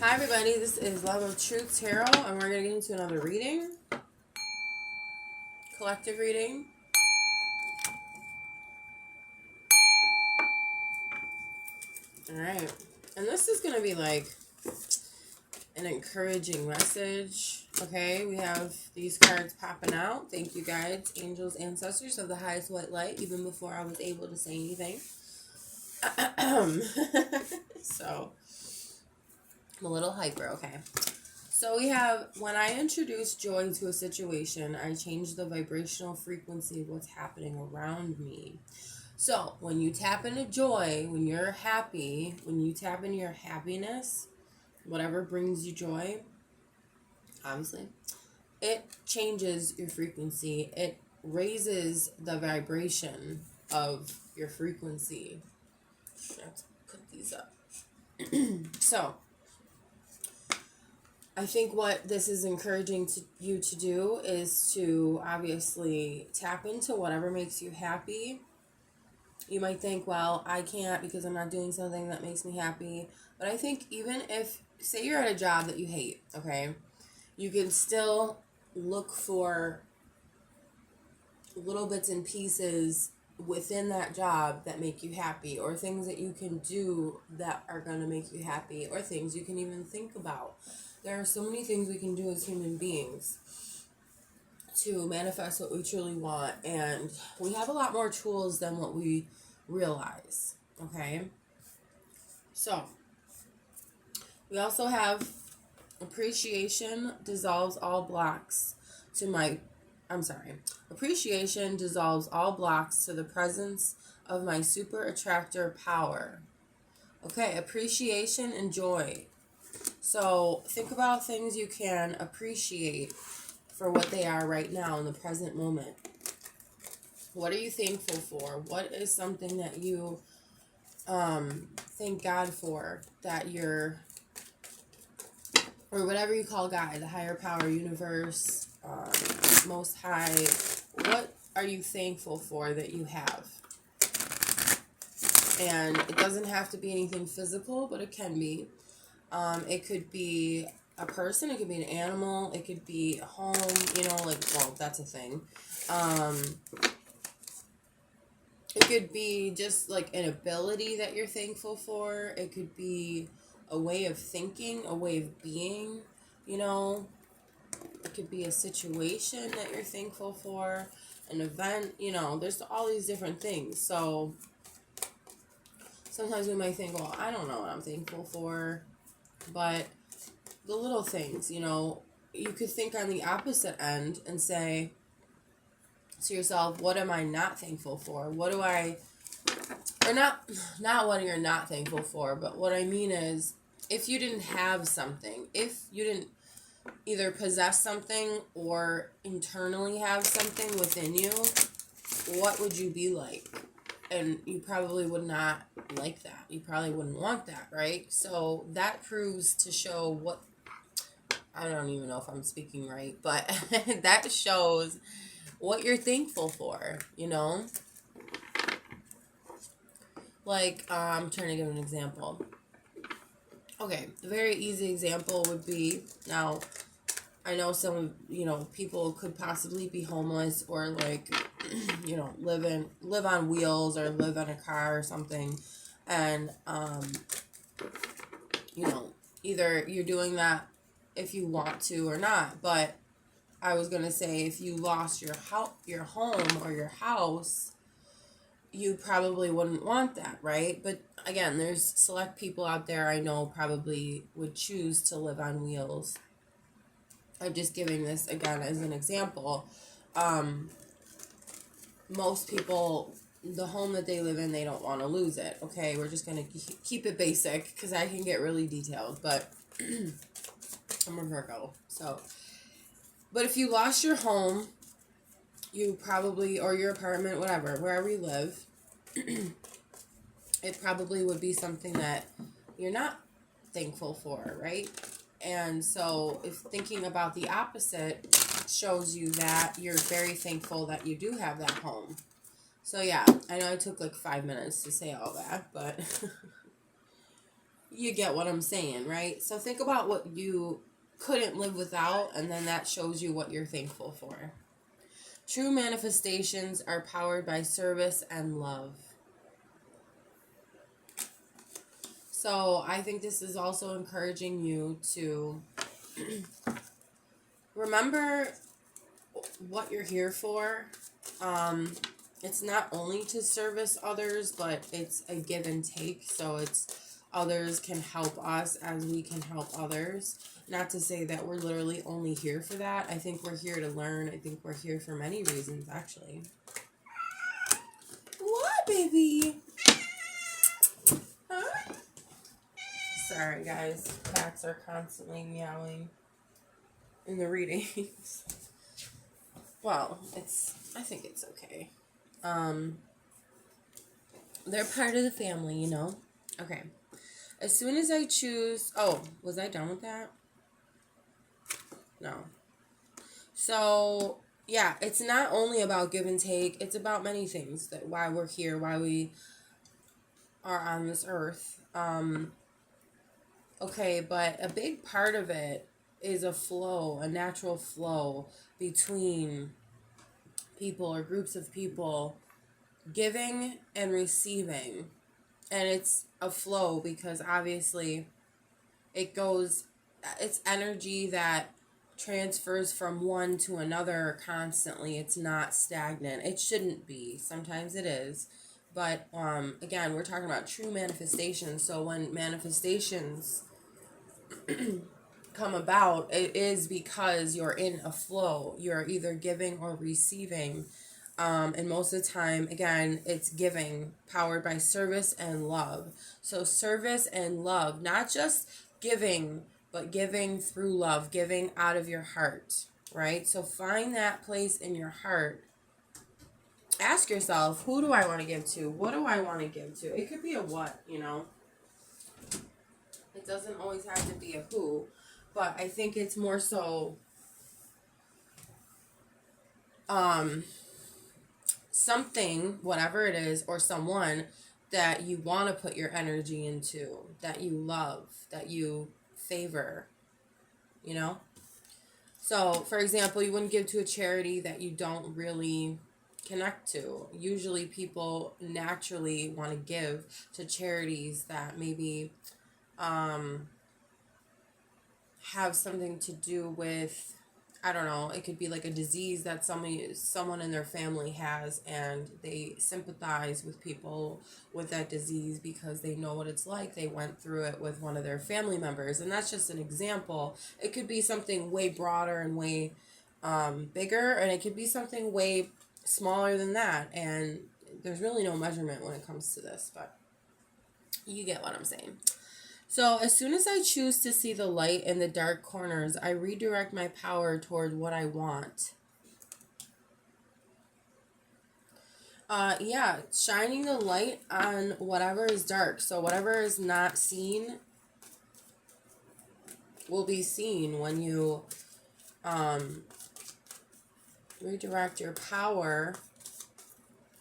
Hi everybody, this is Love of Truth Tarot, and we're going to get into another reading. Collective reading. Alright, and this is going to be like an encouraging message. Okay, we have these cards popping out. Thank you guides, angels, ancestors of the highest white light, even before I was able to say anything. So, I'm a little hyper, okay. So we have, when I introduce joy to a situation, I change the vibrational frequency of what's happening around me. So when you tap into joy, when you're happy, when you tap into your happiness, whatever brings you joy, obviously, it changes your frequency. It raises the vibration of your frequency. I have to put these up. So, I think what this is encouraging you to do is to obviously tap into whatever makes you happy. You might think, well, I can't because I'm not doing something that makes me happy. But I think even if, say you're at a job that you hate, okay, you can still look for little bits and pieces within that job that make you happy, or things that you can do that are going to make you happy, or things you can even think about. There are so many things we can do as human beings to manifest what we truly want, and we have a lot more tools than what we realize, okay? So, we also have appreciation dissolves all blocks to my, appreciation dissolves all blocks to the presence of my super attractor power. Okay, appreciation and joy. So think about things you can appreciate for what they are right now in the present moment. What are you thankful for? What is something that you thank God for, that you're, or whatever you call God, the higher power, universe, most high, what are you thankful for that you have? And it doesn't have to be anything physical, but it can be. It could be a person, it could be an animal, it could be a home, well, that's a thing. It could be just like an ability that you're thankful for. It could be a way of thinking, a way of being, It could be a situation that you're thankful for, an event, there's all these different things. So sometimes we might think, well, I don't know what I'm thankful for, but the little things, you could think on the opposite end and say to yourself, what am I not thankful for? What do I, or not what you're not thankful for, but what I mean is, if you didn't have something, if you didn't either possess something or internally have something within you, what would you be like? And you probably would not like that. You probably wouldn't want that, right? So that proves to show what, I don't even know if I'm speaking right, but that shows what you're thankful for, Like, I'm trying to give an example. Okay, a very easy example would be, now, I know some, people could possibly be homeless or like, live on wheels or live in a car or something. And, either you're doing that if you want to or not. But I was going to say, if you lost your home or your house, you probably wouldn't want that, right? But again, there's select people out there I know probably would choose to live on wheels. I'm just giving this again as an example. Most people, the home that they live in, they don't want to lose it. Okay, we're just going to keep it basic because I can get really detailed, but I'm a Virgo. So, but if you lost your home, you probably, or your apartment, whatever, wherever you live, it probably would be something that you're not thankful for, right? And so if thinking about the opposite shows you that you're very thankful that you do have that home. So yeah, I know I took like 5 minutes to say all that, but You get what I'm saying, right? So think about what you couldn't live without, and then that shows you what you're thankful for. True manifestations are powered by service and love. So I think this is also encouraging you to remember what you're here for. It's not only to service others, but it's a give and take. So it's others can help us as we can help others. Not to say that we're literally only here for that. I think we're here to learn. I think we're here for many reasons, actually. What, baby? Huh? Sorry, guys. Cats are constantly meowing in the readings. Well, I think it's okay. They're part of the family, you know? Okay. As soon as I choose... Oh, was I done with that? No. So, yeah, it's not only about give and take. It's about many things. That why we're here, why we are on this earth. Okay, but a big part of it is a flow, a natural flow between people or groups of people giving and receiving. And it's a flow because obviously it's energy that transfers from one to another constantly. It's not stagnant. It shouldn't be. Sometimes it is. But again, we're talking about true manifestations. So when manifestations come about, it is because you're in a flow. You're either giving or receiving. And most of the time, again, it's giving, powered by service and love. So service and love, not just giving, but giving through love, giving out of your heart, right? So find that place in your heart. Ask yourself, who do I want to give to? What do I want to give to? It could be a what, you know? It doesn't always have to be a who, but I think it's more so something, whatever it is, or someone that you want to put your energy into, that you love, that you favor, you know? So, for example, you wouldn't give to a charity that you don't really connect to. Usually people naturally want to give to charities that maybe have something to do with, I don't know, it could be like a disease that someone in their family has, and they sympathize with people with that disease because they know what it's like. They went through it with one of their family members, and that's just an example. It could be something way broader and way bigger, and it could be something way smaller than that, and there's really no measurement when it comes to this, but you get what I'm saying. So as soon as I choose to see the light in the dark corners, I redirect my power toward what I want. Yeah, shining the light on whatever is dark. So whatever is not seen will be seen when you redirect your power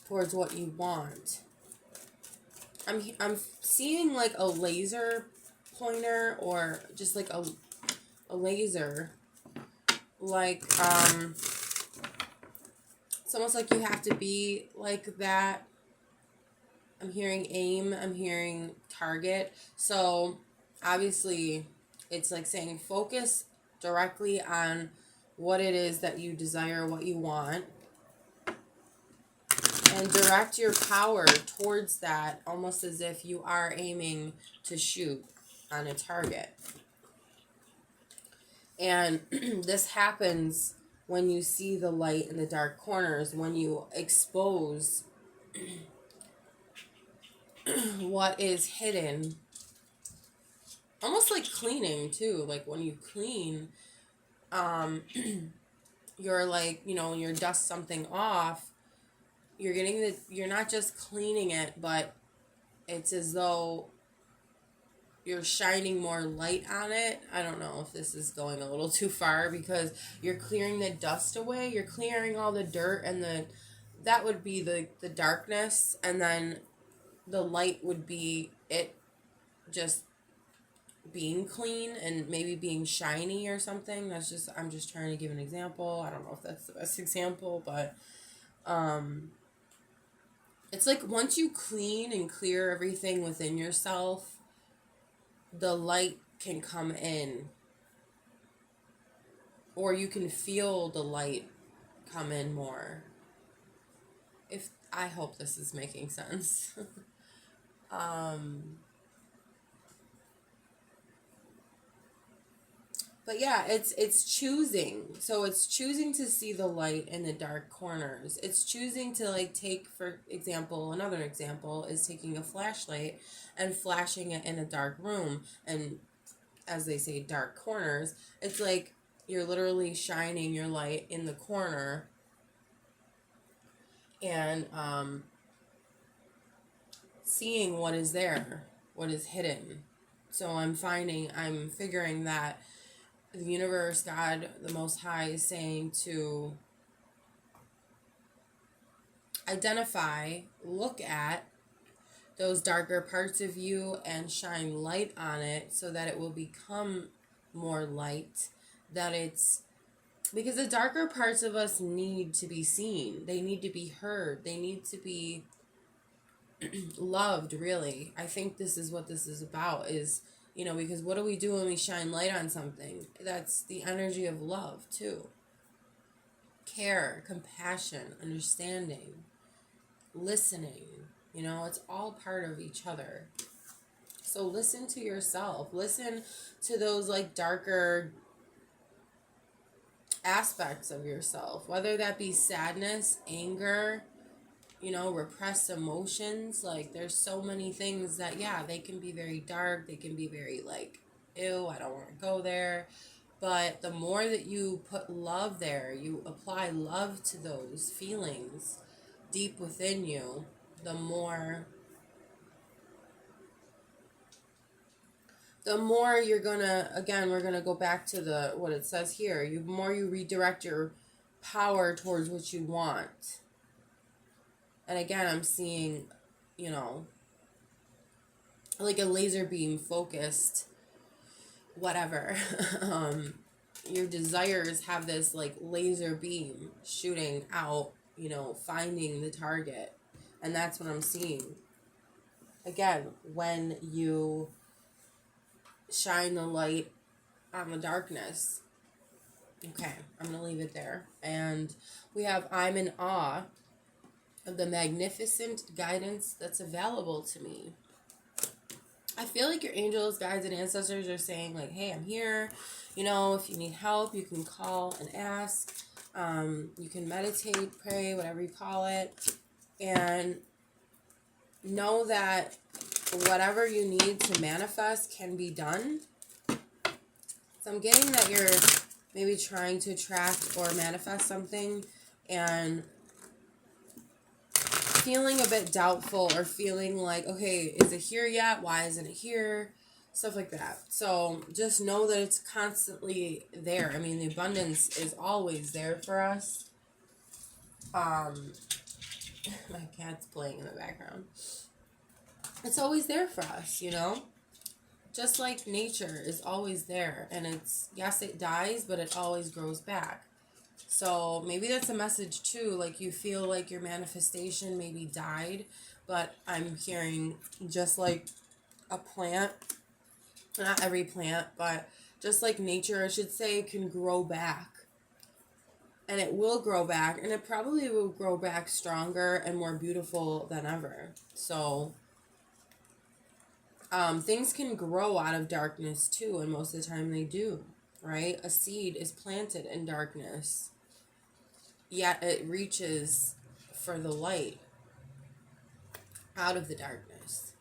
towards what you want. I'm seeing like a laser pointer, or just like a laser, like it's almost like you have to be like that. I'm hearing aim, I'm hearing target. So obviously it's like saying focus directly on what it is that you desire, what you want, and direct your power towards that, almost as if you are aiming to shoot on a target. And this happens when you see the light in the dark corners, when you expose what is hidden. Almost like cleaning too. Like when you clean, you're like, you know, when you dust something off, you're not just cleaning it, but it's as though you're shining more light on it. I don't know if this is going a little too far, because you're clearing the dust away. You're clearing all the dirt, and that would be the darkness, and then the light would be it just being clean and maybe being shiny or something. I'm just trying to give an example. I don't know if that's the best example, but it's like once you clean and clear everything within yourself, the light can come in, or you can feel the light come in more. If I hope this is making sense. But yeah, it's choosing. So it's choosing to see the light in the dark corners. It's choosing to like take, for example, another example is taking a flashlight and flashing it in a dark room, and as they say, dark corners. It's like you're literally shining your light in the corner, and seeing what is there, what is hidden. So I'm figuring that the universe, God, the Most High, is saying to identify, look at those darker parts of you and shine light on it so that it will become more light. Because the darker parts of us need to be seen. They need to be heard. They need to be loved, really. I think this is what this is about, is, because what do we do when we shine light on something? That's the energy of love, too. Care, compassion, understanding, listening, it's all part of each other. So listen to yourself. Listen to those like darker aspects of yourself, whether that be sadness, anger, repressed emotions. Like there's so many things that, yeah, they can be very dark. They can be very like, ew, I don't want to go there. But the more that you put love there, you apply love to those feelings deep within you, the more you're gonna, again, we're gonna go back to what it says here. The more you redirect your power towards what you want. And again, I'm seeing, like a laser beam focused, whatever. Your desires have this like laser beam shooting out, finding the target. And that's what I'm seeing. Again, when you shine the light on the darkness. Okay, I'm going to leave it there. And we have, I'm in awe of the magnificent guidance that's available to me. I feel like your angels, guides, and ancestors are saying like, hey, I'm here. If you need help, you can call and ask. You can meditate, pray, whatever you call it. And know that whatever you need to manifest can be done. So I'm getting that you're maybe trying to attract or manifest something and feeling a bit doubtful, or feeling like, okay, is it here yet? Why isn't it here? Stuff like that. So just know that it's constantly there. I mean, the abundance is always there for us. My cat's playing in the background. It's always there for us, Just like nature is always there. And yes, it dies, but it always grows back. So maybe that's a message too. Like you feel like your manifestation maybe died, but I'm hearing just like a plant, not every plant, but just like nature, I should say, can grow back. And it will grow back, and it probably will grow back stronger and more beautiful than ever. So things can grow out of darkness too, and most of the time they do, right? A seed is planted in darkness, yet it reaches for the light out of the darkness.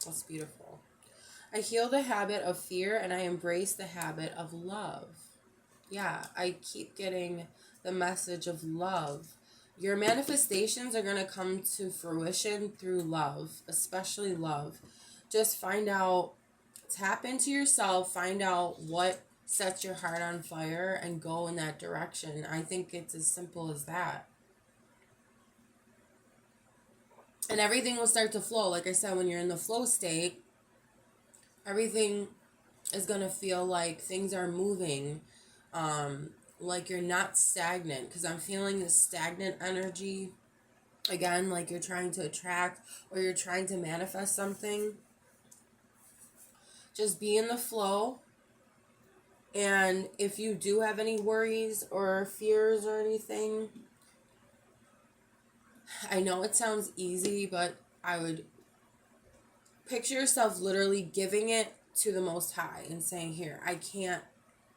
That's beautiful. I heal the habit of fear and I embrace the habit of love. Yeah, I keep getting the message of love. Your manifestations are going to come to fruition through love, especially love. Just find out, tap into yourself, find out what sets your heart on fire and go in that direction. I think it's as simple as that. And everything will start to flow. Like I said, when you're in the flow state, Everything is going to feel like things are moving, like you're not stagnant, because I'm feeling this stagnant energy again, like you're trying to attract or you're trying to manifest something. Just be in the flow. And if you do have any worries or fears or anything, I know it sounds easy, but I would picture yourself literally giving it to the Most High and saying, here, I can't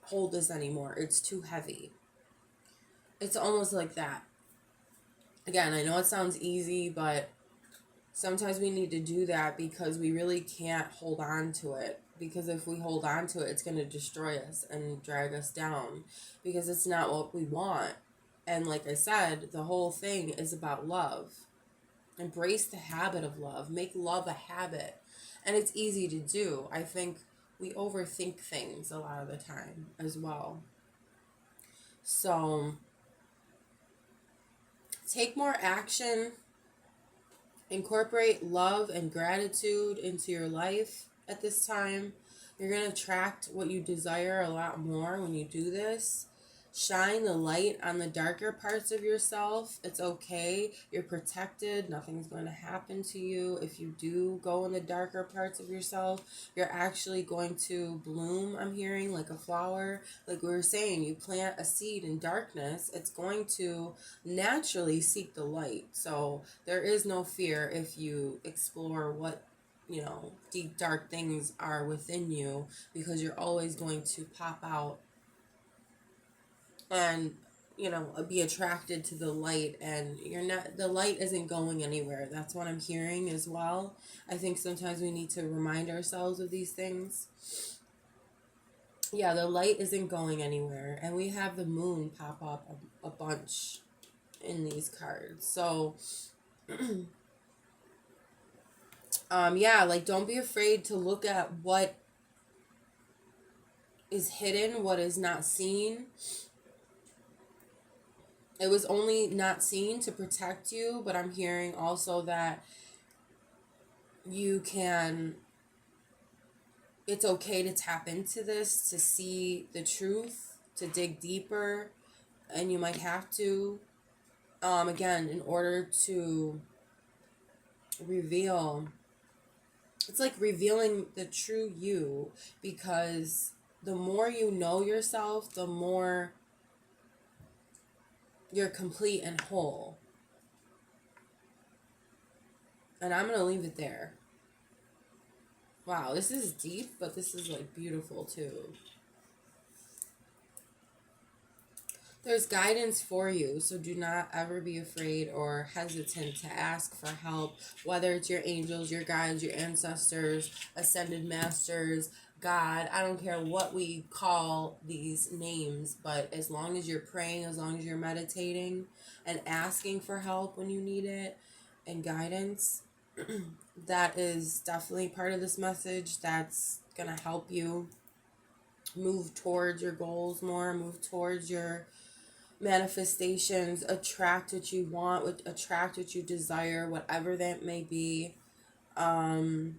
hold this anymore. It's too heavy. It's almost like that. Again, I know it sounds easy, but sometimes we need to do that because we really can't hold on to it. Because if we hold on to it, it's going to destroy us and drag us down. Because it's not what we want. And like I said, the whole thing is about love. Embrace the habit of love. Make love a habit. And it's easy to do. I think we overthink things a lot of the time as well. So take more action. Incorporate love and gratitude into your life at this time. You're going to attract what you desire a lot more when you do this. Shine the light on the darker parts of yourself. It's okay. You're protected. Nothing's going to happen to you. If you do go in the darker parts of yourself, you're actually going to bloom, I'm hearing, like a flower. Like we were saying, you plant a seed in darkness, it's going to naturally seek the light. So there is no fear if you explore what, deep dark things are within you, because you're always going to pop out and be attracted to the light, and the light isn't going anywhere. That's what I'm hearing as well. I think sometimes we need to remind ourselves of these things. Yeah, the light isn't going anywhere, and we have the moon pop up a bunch in these cards. So like don't be afraid to look at what is hidden, what is not seen. It was only not seen to protect you, but I'm hearing also that it's okay to tap into this, to see the truth, to dig deeper, and you might have to, again, in order to reveal, it's like revealing the true you, because the more you know yourself, the more you're complete and whole. And I'm going to leave it there. Wow, this is deep, but this is like beautiful too. There's guidance for you, so do not ever be afraid or hesitant to ask for help, whether it's your angels, your guides, your ancestors, ascended masters, God. I don't care what we call these names, but as long as you're praying, as long as you're meditating and asking for help when you need it and guidance, that is definitely part of this message. That's going to help you move towards your goals more, move towards your manifestations, attract what you want, attract what you desire, whatever that may be. And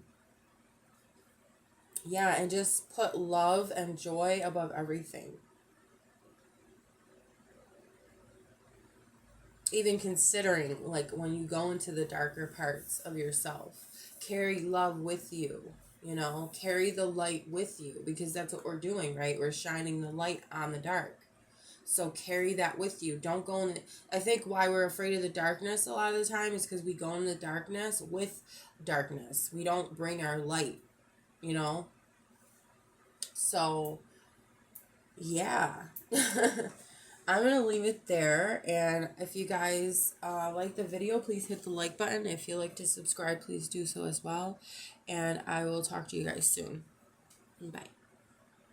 just put love and joy above everything. Even considering, like, when you go into the darker parts of yourself, carry love with you. Carry the light with you, because that's what we're doing, right? We're shining the light on the dark. So carry that with you. Don't go in I think why we're afraid of the darkness a lot of the time is because we go in the darkness with darkness. We don't bring our light, So, yeah. I'm going to leave it there. And if you guys like the video, please hit the like button. If you like to subscribe, please do so as well. And I will talk to you guys soon. Bye.